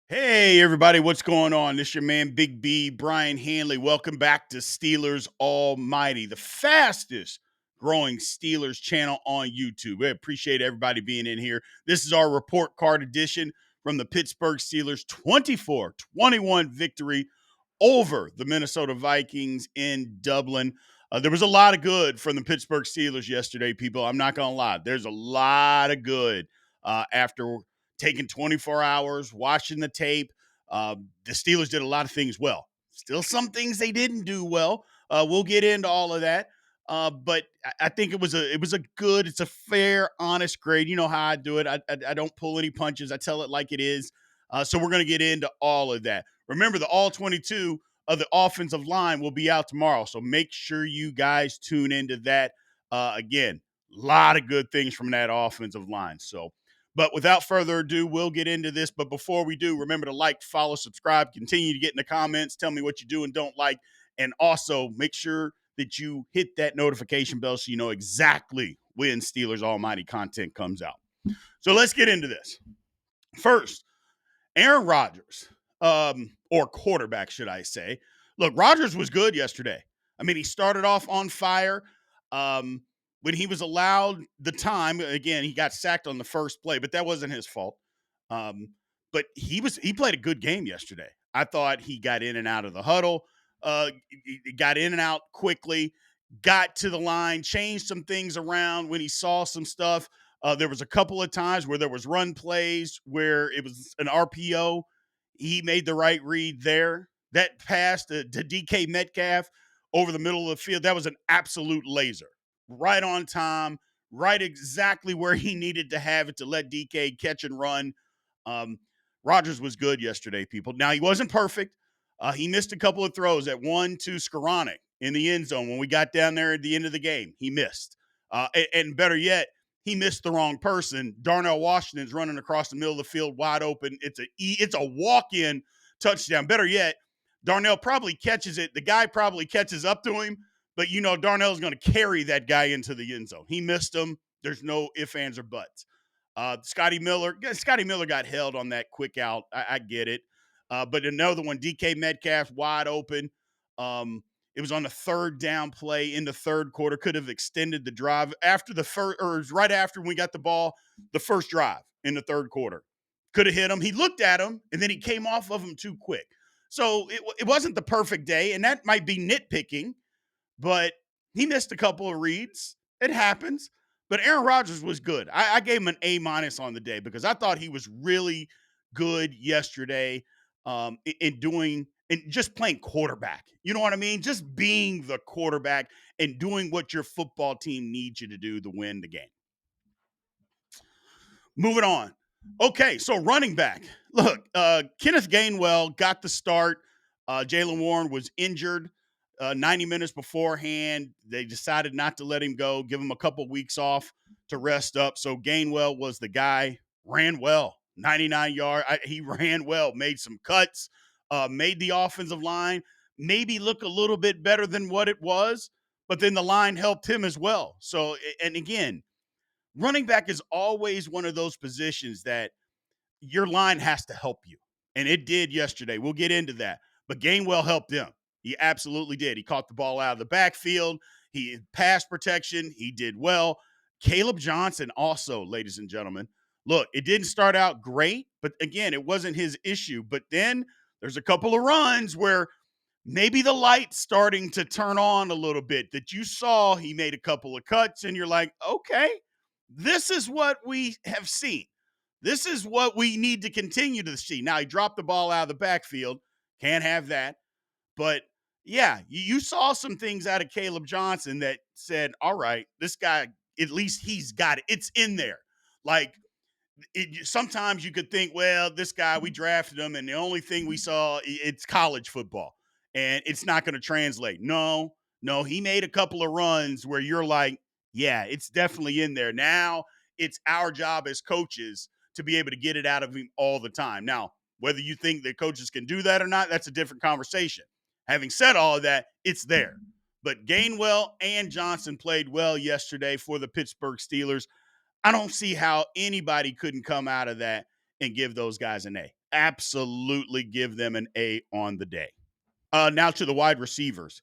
Hey, everybody, what's going on? This your man, Big B, Brian Hanley. Welcome back to Steelers Almighty, the fastest growing Steelers channel on YouTube. I appreciate everybody being in here. This is our report card edition from the Pittsburgh Steelers 24-21 victory over the Minnesota Vikings in Dublin. There was a lot of good from the Pittsburgh Steelers yesterday, people. I'm not going to lie. There's a lot of good after taking 24 hours, watching the tape. The Steelers did a lot of things well. Still some things they didn't do well. We'll get into all of that. But I think it's a fair, honest grade. You know how I do it. I don't pull any punches. I tell it like it is. So we're going to get into all of that. Remember, the all 22 of the offensive line will be out tomorrow. So make sure you guys tune into that. Again, a lot of good things from that offensive line. But without further ado, we'll get into this. But before we do, remember to like, follow, subscribe, continue to get in the comments. Tell me what you do and don't like. And also make sure that you hit that notification bell so you know exactly when Steelers Almighty content comes out. So let's get into this. First, Aaron Rodgers, or quarterback, should I say. Look, Rodgers was good yesterday. I mean, he started off on fire. When he was allowed the time, again, he got sacked on the first play, but that wasn't his fault. But he played a good game yesterday. I thought he got in and out of the huddle, he got in and out quickly, got to the line, changed some things around when he saw some stuff. There was a couple of times where there was run plays where it was an RPO. He made the right read there. That pass to DK Metcalf over the middle of the field, that was an absolute laser. Right on time, right exactly where he needed to have it to let DK catch and run. Um, Rodgers was good yesterday, people. Now, he wasn't perfect. He missed a couple of throws at one to Skoranek in the end zone when we got down there at the end of the game. He missed. And better yet, he missed the wrong person. Darnell Washington's running across the middle of the field wide open. It's a walk-in touchdown. Better yet, Darnell probably catches it. The guy probably catches up to him, but Darnell's going to carry that guy into the end zone. He missed him. There's no ifs, ands, or buts. Scotty Miller got held on that quick out. I get it. But another one, DK Metcalf wide open. It was on the third down play in the third quarter. Could have extended the drive after the first, or right after we got the ball, the first drive in the third quarter. Could have hit him. He looked at him, and then he came off of him too quick. So it wasn't the perfect day, and that might be nitpicking, but he missed a couple of reads. It happens. But Aaron Rodgers was good. I gave him an A- on the day because I thought he was really good yesterday in doing and just playing quarterback. You know what I mean? Just being the quarterback and doing what your football team needs you to do to win the game. Moving on. Okay, so running back. Look, Kenneth Gainwell got the start. Jalen Warren was injured 90 minutes beforehand. They decided not to let him go, give him a couple weeks off to rest up. So Gainwell was the guy, ran well, 99 yard. He ran well, made some cuts, made the offensive line maybe look a little bit better than what it was, but then the line helped him as well. So, and again, running back is always one of those positions that your line has to help you. And it did yesterday. We'll get into that. But Gainwell helped them. He absolutely did. He caught the ball out of the backfield. He pass protection. He did well. Caleb Johnson also, ladies and gentlemen. Look, it didn't start out great, but again, it wasn't his issue. But then there's a couple of runs where maybe the light's starting to turn on a little bit that you saw. He made a couple of cuts, and you're like, okay, this is what we have seen. This is what we need to continue to see. Now, he dropped the ball out of the backfield. Can't have that. But yeah, you saw some things out of Caleb Johnson that said, all right, this guy, at least he's got it. It's in there. Like, sometimes you could think, well, this guy, we drafted him, and the only thing we saw, it's college football, and it's not going to translate. No, he made a couple of runs where you're like, yeah, it's definitely in there. Now it's our job as coaches to be able to get it out of him all the time. Now, whether you think that coaches can do that or not, that's a different conversation. Having said all of that, it's there. But Gainwell and Johnson played well yesterday for the Pittsburgh Steelers. I don't see how anybody couldn't come out of that and give those guys an A. absolutely give them an A on the day. Now to the wide receivers.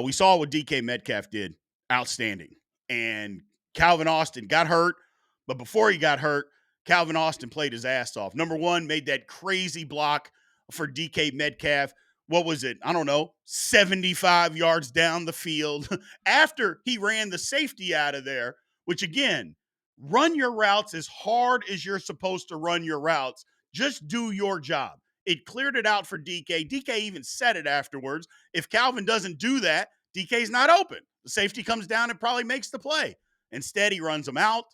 We saw what DK Metcalf did. Outstanding. And Calvin Austin got hurt, but before he got hurt, Calvin Austin played his ass off. Number one, made that crazy block for DK Metcalf. What was it? I don't know, 75 yards down the field after he ran the safety out of there, which again, run your routes as hard as you're supposed to run your routes. Just do your job. It cleared it out for DK. DK even said it afterwards. If Calvin doesn't do that, DK's not open. The safety comes down and probably makes the play. Instead, he runs him out.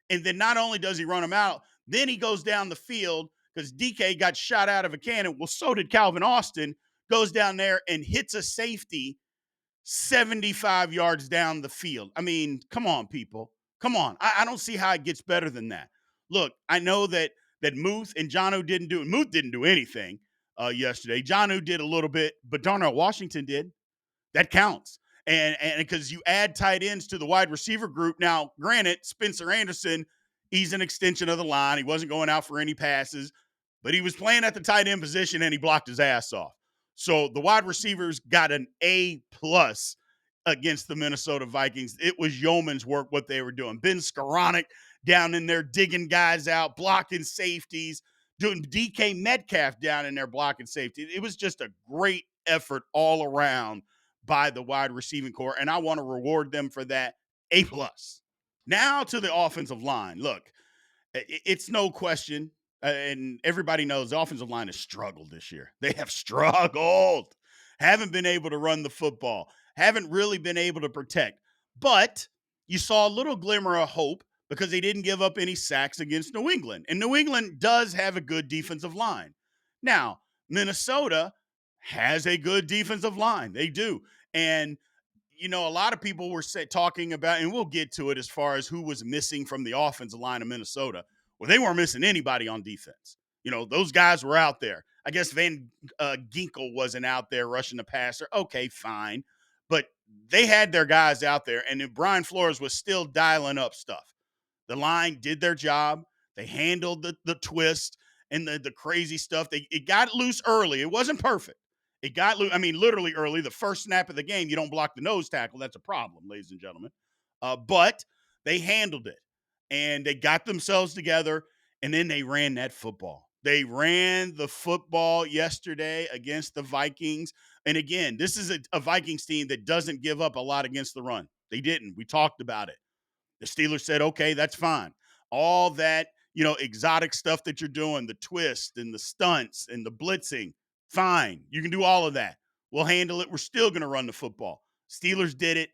And then not only does he run him out, then he goes down the field because DK got shot out of a cannon. Well, so did Calvin Austin. Goes down there and hits a safety 75 yards down the field. I mean, come on, people. Come on. I don't see how it gets better than that. Look, I know that Muth and Jonnu didn't do it. Muth didn't do anything yesterday. Jonnu did a little bit, but Darnell Washington did. That counts. And because you add tight ends to the wide receiver group. Now, granted, Spencer Anderson, he's an extension of the line. He wasn't going out for any passes, but he was playing at the tight end position and he blocked his ass off. So the wide receivers got an A plus against the Minnesota Vikings. It was yeoman's work what they were doing. Ben Skoranek down in there digging guys out, blocking safeties, doing DK Metcalf down in there blocking safety. It was just a great effort all around by the wide receiving core, and I want to reward them for that. A plus. Now to the offensive line. Look, it's no question, and everybody knows the offensive line has struggled this year. They have struggled, haven't been able to run the football, haven't really been able to protect. But you saw a little glimmer of hope because they didn't give up any sacks against New England. And New England does have a good defensive line. Now, Minnesota has a good defensive line. They do. And a lot of people were talking about, and we'll get to it as far as who was missing from the offensive line of Minnesota. Well, they weren't missing anybody on defense. Those guys were out there. I guess Van Ginkel wasn't out there rushing the passer. Okay, fine. But they had their guys out there, and then Brian Flores was still dialing up stuff. The line did their job. They handled the twist and the crazy stuff. It got loose early. It wasn't perfect. It got loose. I mean, literally early. The first snap of the game, you don't block the nose tackle. That's a problem, ladies and gentlemen. But they handled it, and they got themselves together, and then they ran that football. They ran the football yesterday against the Vikings. And again, this is a Vikings team that doesn't give up a lot against the run. They didn't. We talked about it. The Steelers said, okay, that's fine. All that, exotic stuff that you're doing, the twist and the stunts and the blitzing, fine. You can do all of that. We'll handle it. We're still going to run the football. Steelers did it.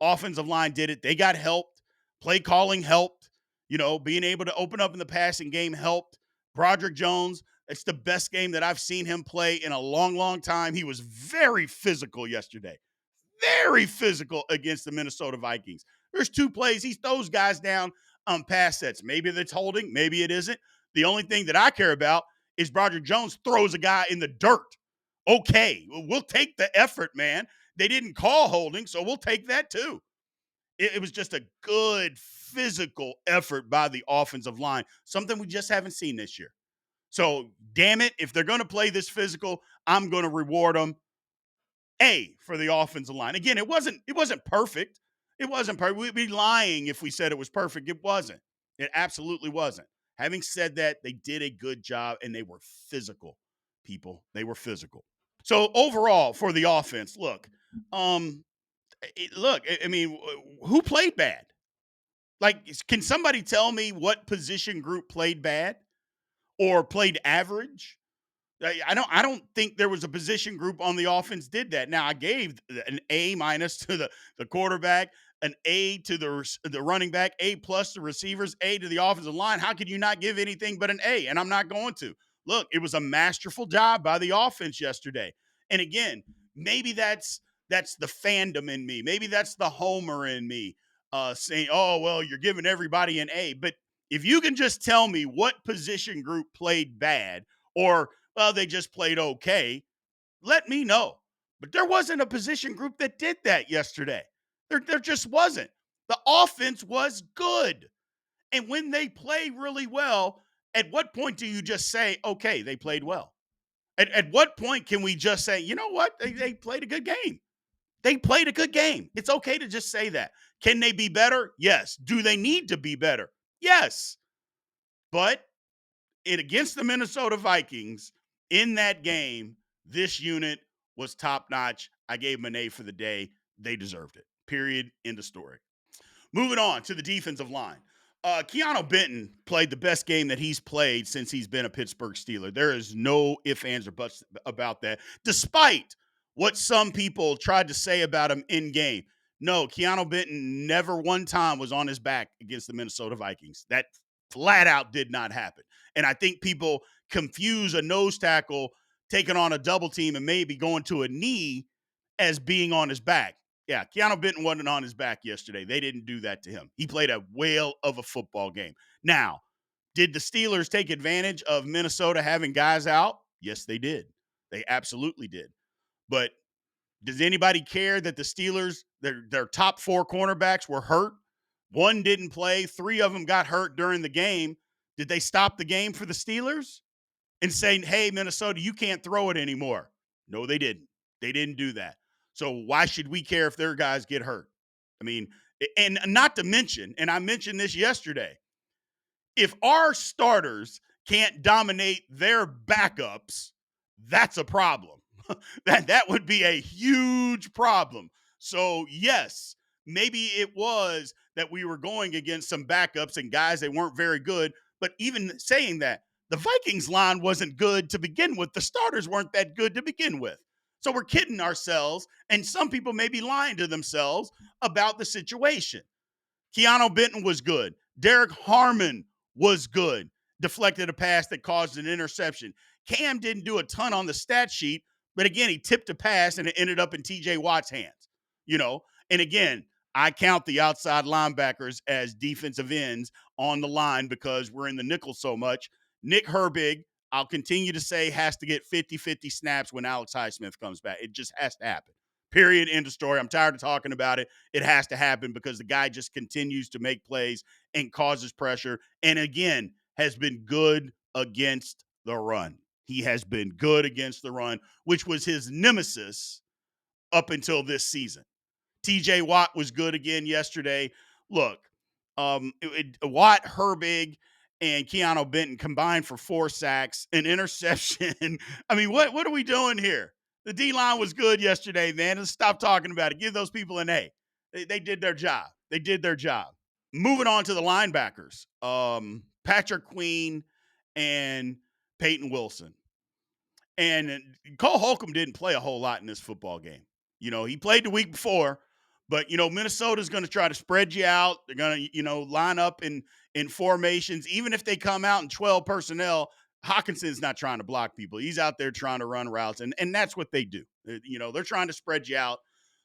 Offensive line did it. They got helped. Play calling helped. Being able to open up in the passing game helped. Broderick Jones, it's the best game that I've seen him play in a long, long time. He was very physical yesterday. Very physical against the Minnesota Vikings. There's two plays. He throws guys down on pass sets. Maybe that's holding. Maybe it isn't. The only thing that I care about is Broderick Jones throws a guy in the dirt. Okay, we'll take the effort, man. They didn't call holding, so we'll take that too. It was just a good physical effort by the offensive line, something we just haven't seen this year. So, damn it, if they're going to play this physical, I'm going to reward them. A for the offensive line. Again, it wasn't perfect. It wasn't perfect. We'd be lying if we said it was perfect. It wasn't. It absolutely wasn't. Having said that, they did a good job and they were physical, people. They were physical. So overall for the offense, look, I mean, who played bad? Like, can somebody tell me what position group played bad or played average? I don't think there was a position group on the offense did that. Now I gave an A minus to the quarterback, an A to the running back, A plus to receivers, A to the offensive line. How could you not give anything but an A? And I'm not going to. Look, it was a masterful job by the offense yesterday. And again, maybe that's the fandom in me. Maybe that's the homer in me saying, "Oh, well, you're giving everybody an A." But if you can just tell me what position group played bad or well, they just played okay, let me know. But there wasn't a position group that did that yesterday. There just wasn't. The offense was good. And when they play really well, At what point do you just say, okay, they played well? At what point can we just say, you know what? They played a good game. They played a good game. It's okay to just say that. Can they be better? Yes. Do they need to be better? Yes. But it against the Minnesota Vikings in that game, this unit was top notch. I gave them an A for the day. They deserved it. Period. End of story. Moving on to the defensive line. Keanu Benton played the best game that he's played since he's been a Pittsburgh Steeler. There is no ifs, ands, or buts about that, despite what some people tried to say about him in game. No, Keanu Benton never one time was on his back against the Minnesota Vikings. That flat out did not happen. And I think people confuse a nose tackle taking on a double team and maybe going to a knee as being on his back. Yeah, Keanu Benton wasn't on his back yesterday. They didn't do that to him. He played a whale of a football game. Now, did the Steelers take advantage of Minnesota having guys out? Yes, they did. They absolutely did. But does anybody care that the Steelers, their top four cornerbacks were hurt? One didn't play. Three of them got hurt during the game. Did they stop the game for the Steelers and say, hey, Minnesota, you can't throw it anymore? No, they didn't. They didn't do that. So why should we care if their guys get hurt? I mean, and not to mention, and I mentioned this yesterday, if our starters can't dominate their backups, that's a problem. that would be a huge problem. So, yes, maybe it was that we were going against some backups and guys that weren't very good, but even saying that, the Vikings line wasn't good to begin with. The starters weren't that good to begin with. So we're kidding ourselves, and some people may be lying to themselves about the situation. Keanu Benton was good. Derek Harmon was good. Deflected a pass that caused an interception. Cam didn't do a ton on the stat sheet, but again, he tipped a pass and it ended up in TJ Watt's hands. You know, and again, I count the outside linebackers as defensive ends on the line because we're in the nickel so much. Nick Herbig, I'll continue to say, has to get 50-50 snaps when Alex Highsmith comes back. It just has to happen. Period. End of story. I'm tired of talking about it. It has to happen because the guy just continues to make plays and causes pressure. And again, has been good against the run. He has been good against the run, which was his nemesis up until this season. TJ Watt was good again yesterday. Look, Watt, Herbig, and Keanu Benton combined for 4 sacks, an interception. I mean, what are we doing here? The D-line was good yesterday, man. Let's stop talking about it. Give those people an A. They did their job. They did their job. Moving on to the linebackers. Patrick Queen and Peyton Wilson. And Cole Holcomb didn't play a whole lot in this football game. You know, he played the week before, but you know, Minnesota's going to try to spread you out. They're going to, you know, line up in formations. Even if they come out in 12 personnel, Hawkinson's not trying to block people. He's out there trying to run routes, and that's what they do. You know, they're trying to spread you out.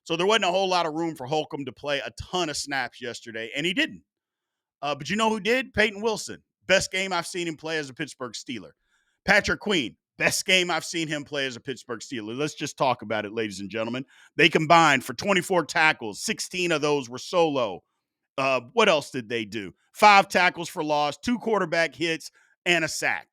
So there wasn't a whole lot of room for Holcomb to play a ton of snaps yesterday, and he didn't. But you know who did? Peyton Wilson. Best game I've seen him play as a Pittsburgh Steeler. Patrick Queen. Best game I've seen him play as a Pittsburgh Steeler. Let's just talk about it, ladies and gentlemen. They combined for 24 tackles. 16 of those were solo. What else did they do? 5 tackles for loss, 2 quarterback hits, and a sack.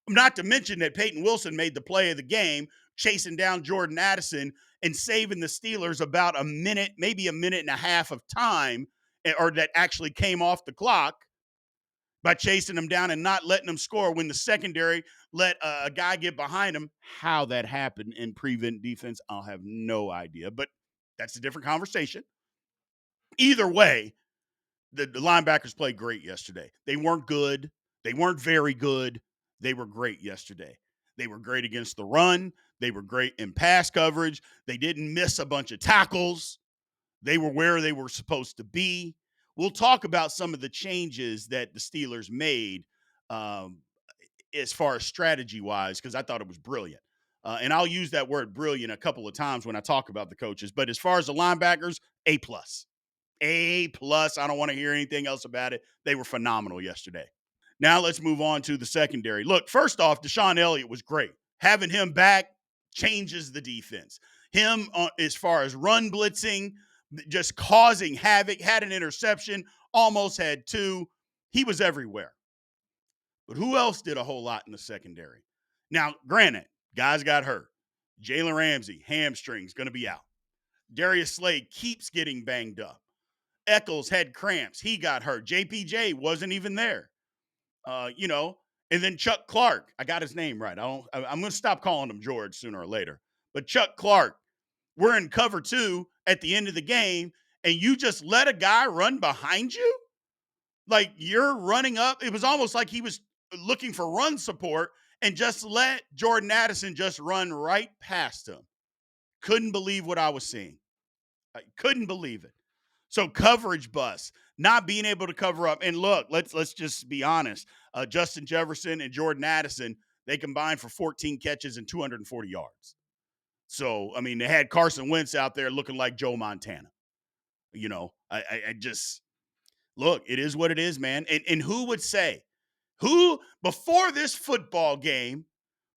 Not to mention that Peyton Wilson made the play of the game, chasing down Jordan Addison and saving the Steelers about a minute, maybe a minute and a half of time, or that actually came off the clock by chasing them down and not letting them score when the secondary let a guy get behind him. How that happened in prevent defense, I'll have no idea, but that's a different conversation. Either way, the linebackers played great yesterday. They weren't good. They weren't very good. They were great yesterday. They were great against the run. They were great in pass coverage. They didn't miss a bunch of tackles. They were where they were supposed to be. We'll talk about some of the changes that the Steelers made as far as strategy-wise, because I thought it was brilliant. And I'll use that word brilliant a couple of times when I talk about the coaches. But as far as the linebackers, A+. A+. I don't want to hear anything else about it. They were phenomenal yesterday. Now let's move on to the secondary. Look, first off, Deshaun Elliott was great. Having him back changes the defense. Him, as far as run blitzing, just causing havoc, had an interception, almost had 2. He was everywhere. But who else did a whole lot in the secondary? Now, granted, guys got hurt. Jalen Ramsey, hamstrings, going to be out. Darius Slade keeps getting banged up. Eccles had cramps. He got hurt. JPJ wasn't even there. You know, and then Chuck Clark. I got his name right. I'm going to stop calling him George sooner or later. But Chuck Clark, we're in cover 2 at the end of the game, and you just let a guy run behind you? Like you're running up. It was almost like he was looking for run support and just let Jordan Addison just run right past him. Couldn't believe what I was seeing. I couldn't believe it. So coverage bust, not being able to cover up. And look, let's just be honest. Justin Jefferson and Jordan Addison, they combined for 14 catches and 240 yards. So, I mean, they had Carson Wentz out there looking like Joe Montana. You know, I just look, it is what it is, man. And who would say, who before this football game,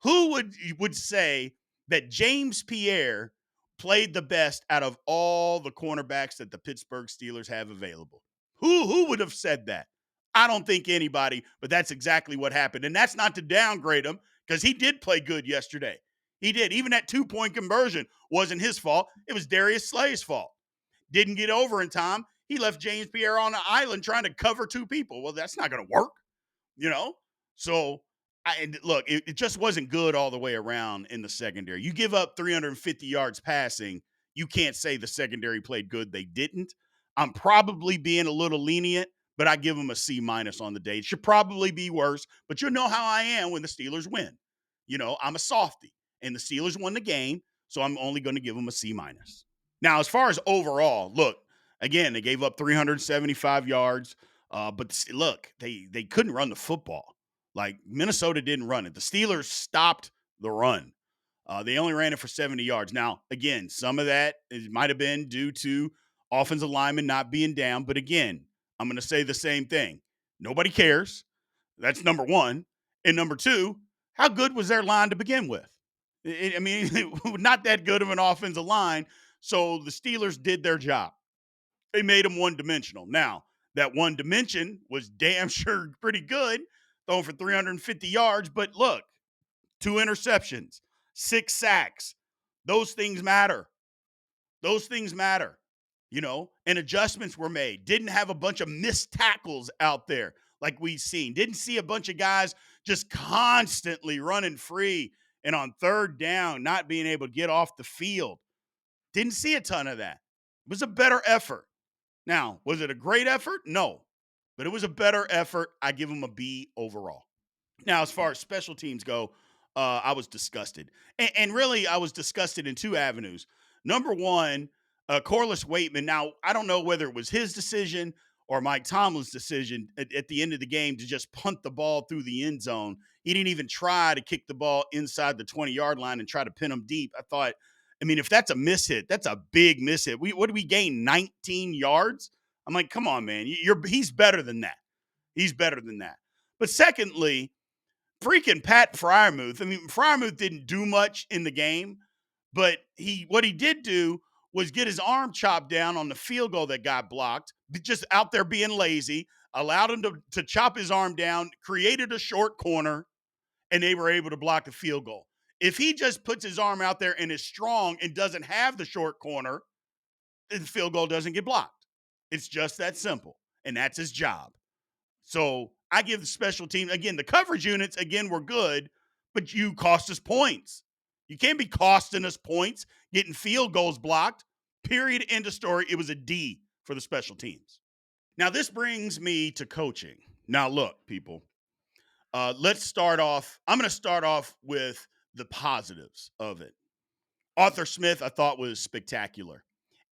who would say that James Pierre played the best out of all the cornerbacks that the Pittsburgh Steelers have available? Who would have said that? I don't think anybody, but that's exactly what happened. And that's not to downgrade him because he did play good yesterday. He did. Even that 2-point conversion wasn't his fault. It was Darius Slay's fault. Didn't get over in time. He left James Pierre on the island trying to cover 2 people. Well, that's not going to work, you know? So, look, it just wasn't good all the way around in the secondary. You give up 350 yards passing, you can't say the secondary played good. They didn't. I'm probably being a little lenient, but I give them a C- on the day. It should probably be worse, but you know how I am when the Steelers win. You know, I'm a softie, and the Steelers won the game, so I'm only going to give them a C-. Now, as far as overall, look, again, they gave up 375 yards, but look, they couldn't run the football. Like Minnesota didn't run it. The Steelers stopped the run. They only ran it for 70 yards. Now, again, some of that might have been due to offensive linemen not being down. But again, I'm going to say the same thing. Nobody cares. That's number one. And number two, how good was their line to begin with? I mean, not that good of an offensive line. So the Steelers did their job. They made them one-dimensional. Now, that one dimension was damn sure pretty good, throwing for 350 yards. But look, 2 interceptions, 6 sacks. Those things matter. Those things matter, you know, and adjustments were made. Didn't have a bunch of missed tackles out there like we've seen. Didn't see a bunch of guys just constantly running free and on third down, not being able to get off the field. Didn't see a ton of that. It was a better effort. Now, was it a great effort? No, but it was a better effort. I give them a B overall. Now, as far as special teams go, I was disgusted. And really, I was disgusted in 2 avenues. Number one, Corliss Waitman. Now, I don't know whether it was his decision or Mike Tomlin's decision at the end of the game to just punt the ball through the end zone. He didn't even try to kick the ball inside the 20-yard line and try to pin him deep. I thought, I mean, if that's a miss hit, that's a big miss hit. What did we gain? 19 yards? I'm like, come on, man. He's better than that. He's better than that. But secondly, freaking Pat Fryermuth. I mean, Fryermuth didn't do much in the game, but what he did do was get his arm chopped down on the field goal that got blocked, just out there being lazy, allowed him to chop his arm down, created a short corner, and they were able to block the field goal. If he just puts his arm out there and is strong and doesn't have the short corner, the field goal doesn't get blocked. It's just that simple, and that's his job. So I give the special team, again, the coverage units, again, were good, but you cost us points. You can't be costing us points, getting field goals blocked. Period. End of story. It was a D for the special teams. Now, this brings me to coaching. Now, look, people, let's start off. I'm going to start off with the positives of it. Arthur Smith, I thought, was spectacular.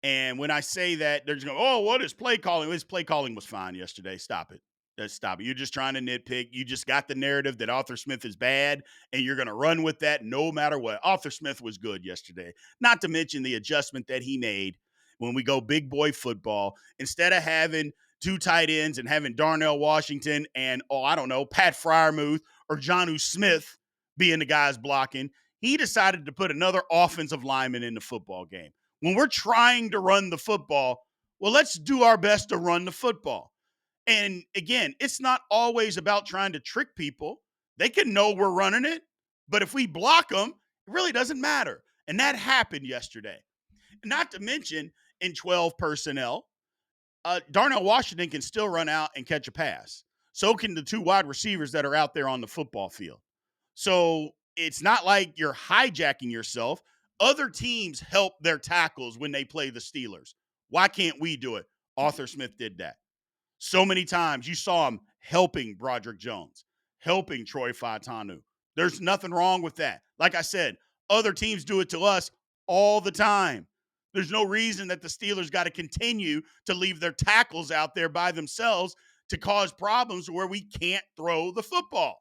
And when I say that, they're just going, oh, what is play calling? His play calling was fine yesterday. Stop it. Stop it. You're just trying to nitpick. You just got the narrative that Arthur Smith is bad, and you're going to run with that no matter what. Arthur Smith was good yesterday. Not to mention the adjustment that he made when we go big boy football. Instead of having 2 tight ends and having Darnell Washington and, I don't know, Pat Fryermuth or Jonnu Smith being the guys blocking, he decided to put another offensive lineman in the football game. When we're trying to run the football, well, let's do our best to run the football. And again, it's not always about trying to trick people. They can know we're running it, but if we block them, it really doesn't matter. And that happened yesterday. Not to mention, in 12 personnel, Darnell Washington can still run out and catch a pass. So can the two wide receivers that are out there on the football field. So it's not like you're hijacking yourself. Other teams help their tackles when they play the Steelers. Why can't we do it? Arthur Smith did that. So many times you saw him helping Broderick Jones, helping Troy Fautanu. There's nothing wrong with that. Like I said, other teams do it to us all the time. There's no reason that the Steelers got to continue to leave their tackles out there by themselves to cause problems where we can't throw the football.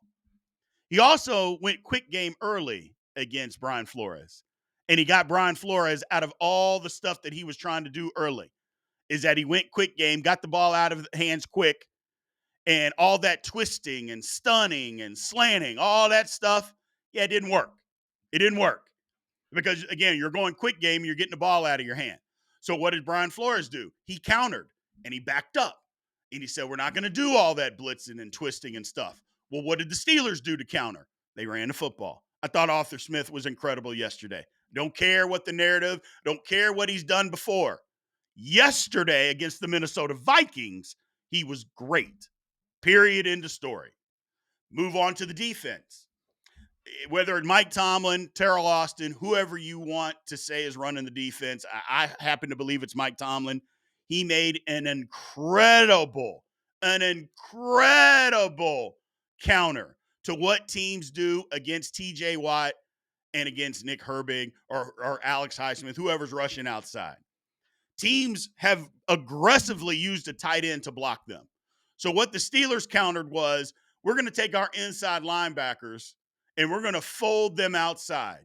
He also went quick game early against Brian Flores. And he got Brian Flores out of all the stuff that he was trying to do early. Is that he went quick game, got the ball out of hands quick, and all that twisting and stunning and slanting, all that stuff, yeah, it didn't work. It didn't work because, again, you're going quick game, you're getting the ball out of your hand. So what did Brian Flores do? He countered and he backed up and he said, we're not going to do all that blitzing and twisting and stuff. Well, what did the Steelers do to counter? They ran the football. I thought Arthur Smith was incredible yesterday. Don't care what the narrative, don't care what he's done before. Yesterday against the Minnesota Vikings, he was great. Period. End of story. Move on to the defense. Whether it's Mike Tomlin, Terrell Austin, whoever you want to say is running the defense, I happen to believe it's Mike Tomlin. He made an incredible counter to what teams do against TJ Watt and against Nick Herbig or Alex Highsmith, whoever's rushing outside. Teams have aggressively used a tight end to block them. So what the Steelers countered was, we're going to take our inside linebackers and we're going to fold them outside.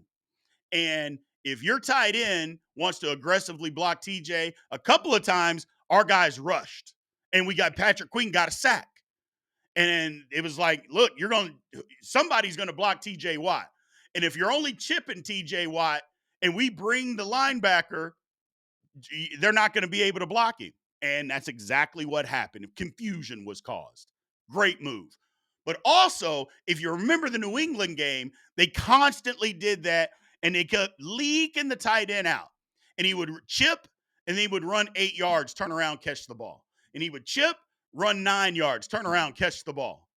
And if your tight end wants to aggressively block TJ, a couple of times our guys rushed and we got Patrick Queen got a sack. And it was like, look, somebody's going to block TJ Watt. And if you're only chipping TJ Watt and we bring the linebacker, they're not going to be able to block him. And that's exactly what happened. Confusion was caused. Great move. But also, if you remember the New England game, they constantly did that and they kept leaking the tight end out. And he would chip and he would run 8 yards, turn around, catch the ball. And he would chip, run 9 yards, turn around, catch the ball.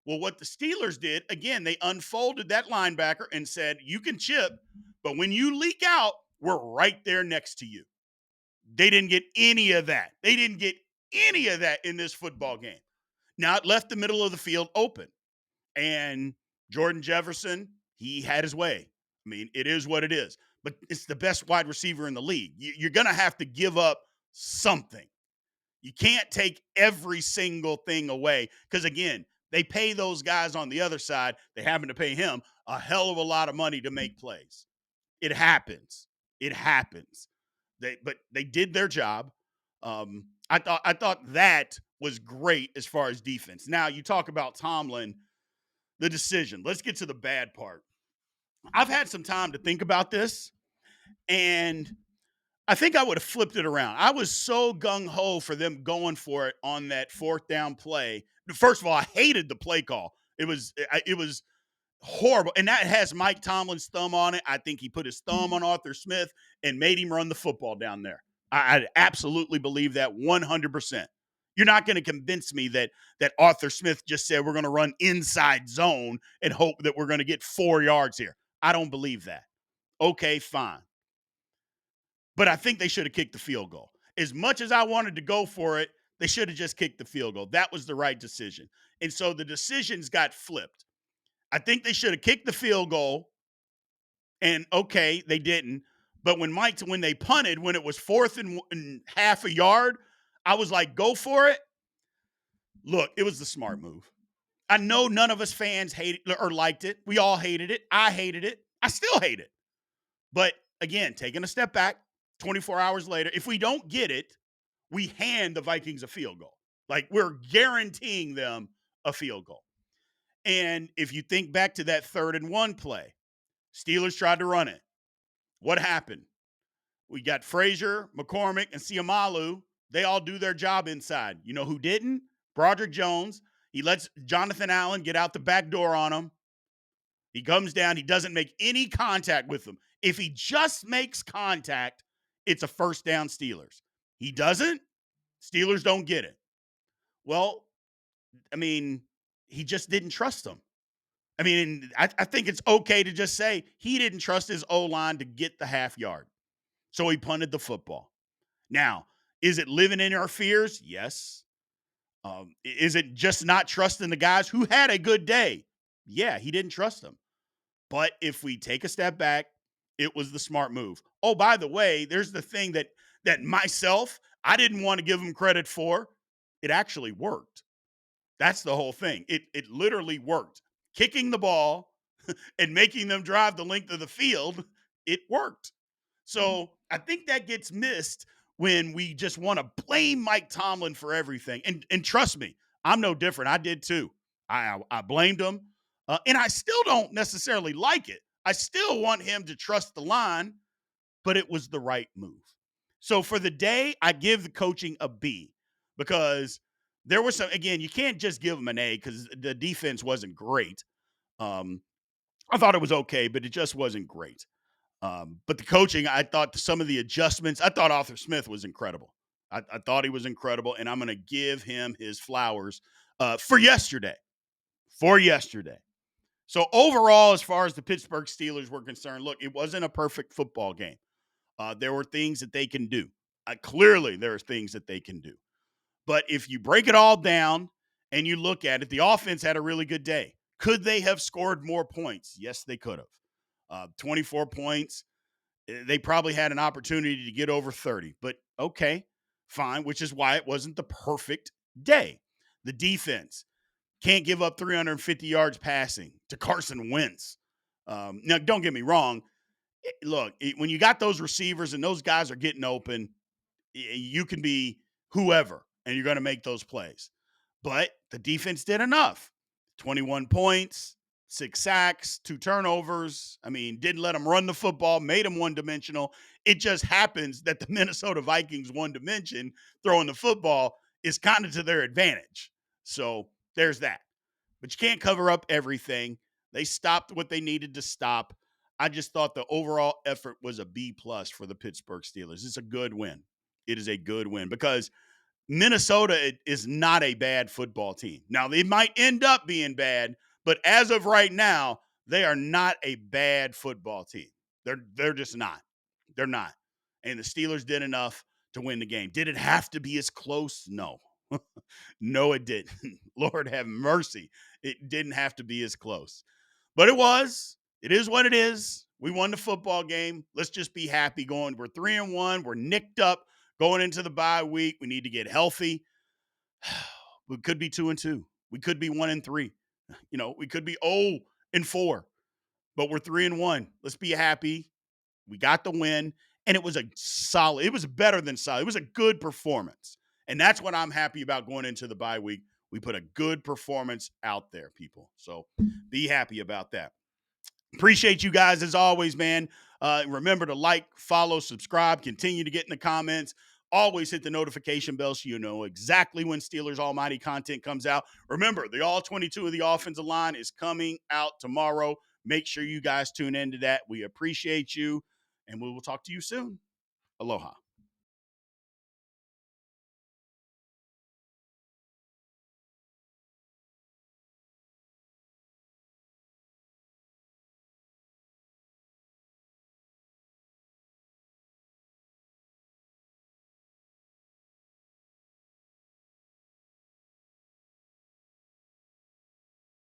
Well, what the Steelers did, again, they unfolded that linebacker and said, you can chip, but when you leak out, we're right there next to you. They didn't get any of that. They didn't get any of that in this football game. Now, it left the middle of the field open. And Jordan Jefferson, he had his way. I mean, it is what it is. But it's the best wide receiver in the league. You're going to have to give up something. You can't take every single thing away because, again, they pay those guys on the other side. They happen to pay him a hell of a lot of money to make plays. It happens. It happens. But they did their job. I thought that was great as far as defense. Now you talk about Tomlin, the decision. Let's get to the bad part. I've had some time to think about this, and I think I would have flipped it around. I was so gung ho for them going for it on that fourth down play. First of all, I hated the play call. It was horrible. And that has Mike Tomlin's thumb on it. I think he put his thumb on Arthur Smith and made him run the football down there. I absolutely believe that 100%. You're not going to convince me that Arthur Smith just said we're going to run inside zone and hope that we're going to get 4 yards here. I don't believe that. Okay, fine. But I think they should have kicked the field goal. As much as I wanted to go for it, they should have just kicked the field goal. That was the right decision. And so the decisions got flipped. I think they should have kicked the field goal. And okay, they didn't. But when they punted, when it was fourth and half a yard, I was like, go for it. Look, it was the smart move. I know none of us fans hated or liked it. We all hated it. I hated it. I still hate it. But again, taking a step back, 24 hours later, if we don't get it, we hand the Vikings a field goal. Like, we're guaranteeing them a field goal. And if you think back to that 3rd and 1 play, Steelers tried to run it. What happened? We got Frazier, McCormick, and Siamalu. They all do their job inside. You know who didn't? Broderick Jones, he lets Jonathan Allen get out the back door on him. He comes down. He doesn't make any contact with them. If he just makes contact, it's a first down Steelers. He doesn't, Steelers don't get it. Well, I mean, he just didn't trust them. I mean, I think it's okay to just say he didn't trust his O-line to get the half yard. So he punted the football. Now, is it living in our fears? Yes. Is it just not trusting the guys who had a good day? Yeah, he didn't trust them. But if we take a step back, it was the smart move. Oh, by the way, there's the thing that myself, I didn't want to give him credit for. It actually worked. That's the whole thing. It literally worked. Kicking the ball and making them drive the length of the field, it worked. So I think that gets missed when we just want to blame Mike Tomlin for everything. And trust me, I'm no different. I did too. I blamed him. And I still don't necessarily like it. I still want him to trust the line, but it was the right move. So for the day, I give the coaching a B because there was some, again, you can't just give them an A because the defense wasn't great. I thought it was okay, but it just wasn't great. But the coaching, I thought some of the adjustments, I thought Arthur Smith was incredible. I thought he was incredible, and I'm going to give him his flowers for yesterday. For yesterday. So overall, as far as the Pittsburgh Steelers were concerned, look, it wasn't a perfect football game. There were things that they can do. Clearly, there are things that they can do. But if you break it all down and you look at it, the offense had a really good day. Could they have scored more points? Yes, they could have. 24 points. They probably had an opportunity to get over 30. But okay, fine, which is why it wasn't the perfect day. The defense can't give up 350 yards passing to Carson Wentz. Now, don't get me wrong. Look, when you got those receivers and those guys are getting open, you can be whoever and you're going to make those plays. But the defense did enough. 21 points, 6 sacks, 2 turnovers. I mean, didn't let them run the football, made them one-dimensional. It just happens that the Minnesota Vikings one dimension throwing the football is kind of to their advantage. So there's that. But you can't cover up everything. They stopped what they needed to stop. I just thought the overall effort was a B+ for the Pittsburgh Steelers. It's a good win. It is a good win because Minnesota is not a bad football team. Now, they might end up being bad, but as of right now, they are not a bad football team. They're just not. They're not. And the Steelers did enough to win the game. Did it have to be as close? No. No, it didn't. Lord have mercy. It didn't have to be as close. But it was. It is what it is. We won the football game. Let's just be happy going. We're 3-1. We're nicked up going into the bye week. We need to get healthy. We could be 2-2. We could be 1-3. We could be 0-4. But we're 3-1. Let's be happy. We got the win. And it was it was better than solid. It was a good performance. And that's what I'm happy about going into the bye week. We put a good performance out there, people. So be happy about that. Appreciate you guys as always, man. Remember to like, follow, subscribe, continue to get in the comments. Always hit the notification bell so you know exactly when Steelers Almighty content comes out. Remember, the all 22 of the offensive line is coming out tomorrow. Make sure you guys tune into that. We appreciate you, and we will talk to you soon. Aloha.